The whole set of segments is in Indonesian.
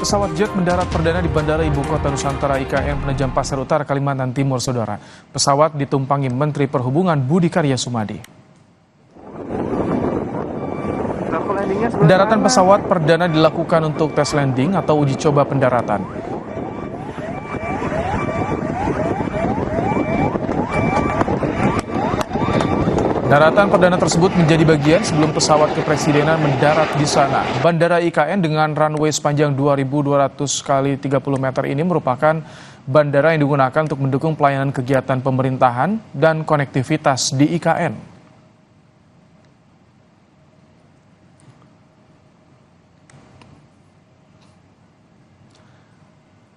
Pesawat jet mendarat perdana di Bandara Ibu Kota Nusantara IKN Penajam Pasar Utara, Kalimantan Timur, Saudara. Pesawat ditumpangi Menteri Perhubungan Budi Karya Sumadi. Pendaratan pesawat perdana dilakukan untuk tes landing atau uji coba pendaratan. Daratan perdana tersebut menjadi bagian sebelum pesawat kepresidenan mendarat di sana. Bandara IKN dengan runway sepanjang 2.200 kali 30 meter ini merupakan bandara yang digunakan untuk mendukung pelayanan kegiatan pemerintahan dan konektivitas di IKN.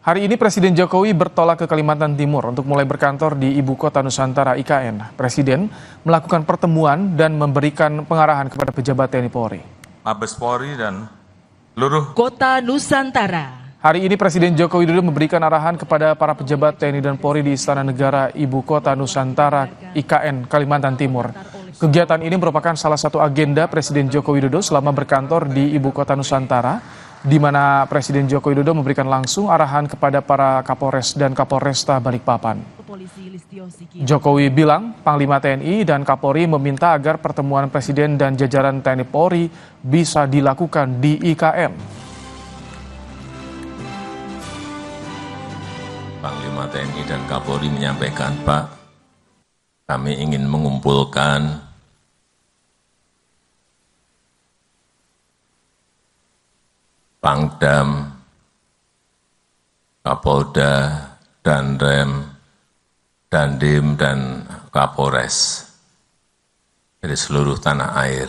Hari ini Presiden Jokowi bertolak ke Kalimantan Timur untuk mulai berkantor di Ibu Kota Nusantara IKN. Presiden melakukan pertemuan dan memberikan pengarahan kepada pejabat TNI Polri. Mabes Polri dan seluruh Kota Nusantara. Hari ini Presiden Joko Widodo memberikan arahan kepada para pejabat TNI dan Polri di Istana Negara Ibu Kota Nusantara IKN Kalimantan Timur. Kegiatan ini merupakan salah satu agenda Presiden Joko Widodo selama berkantor di Ibu Kota Nusantara, di mana Presiden Joko Widodo memberikan langsung arahan kepada para Kapolres dan Kapolresta Balikpapan. Jokowi bilang Panglima TNI dan Kapolri meminta agar pertemuan Presiden dan jajaran TNI Polri bisa dilakukan di IKN. Panglima TNI dan Kapolri menyampaikan, Pak, kami ingin mengumpulkan Pangdam, Kapolda, Danrem, Dandim, dan Kapolres dari seluruh tanah air.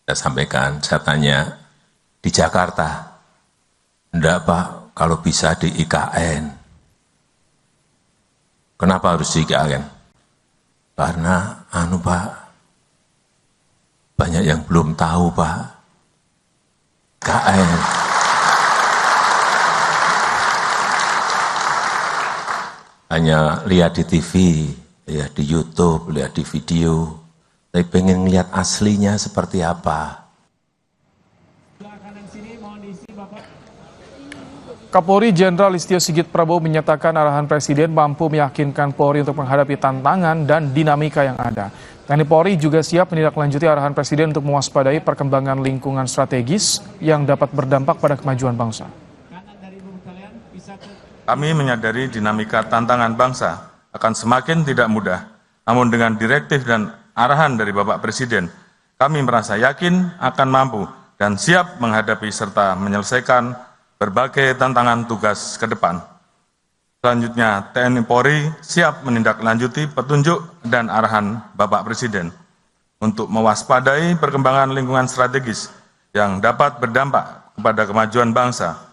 Saya sampaikan, saya tanya, di Jakarta, enggak Pak, kalau bisa di IKN. Kenapa harus di IKN? Karena, Pak, banyak yang belum tahu, Pak. IKN. Hanya lihat di TV, lihat di YouTube, lihat di video. Tapi pengen lihat aslinya seperti apa. Kapolri Jenderal Listio Sigit Prabowo menyatakan arahan Presiden mampu meyakinkan Polri untuk menghadapi tantangan dan dinamika yang ada. TNI Polri juga siap menindaklanjuti arahan Presiden untuk mewaspadai perkembangan lingkungan strategis yang dapat berdampak pada kemajuan bangsa. kami menyadari dinamika tantangan bangsa akan semakin tidak mudah, namun dengan direktif dan arahan dari Bapak Presiden, kami merasa yakin akan mampu dan siap menghadapi serta menyelesaikan berbagai tantangan tugas ke depan. Selanjutnya, TNI Polri siap menindaklanjuti petunjuk dan arahan Bapak Presiden untuk mewaspadai perkembangan lingkungan strategis yang dapat berdampak kepada kemajuan bangsa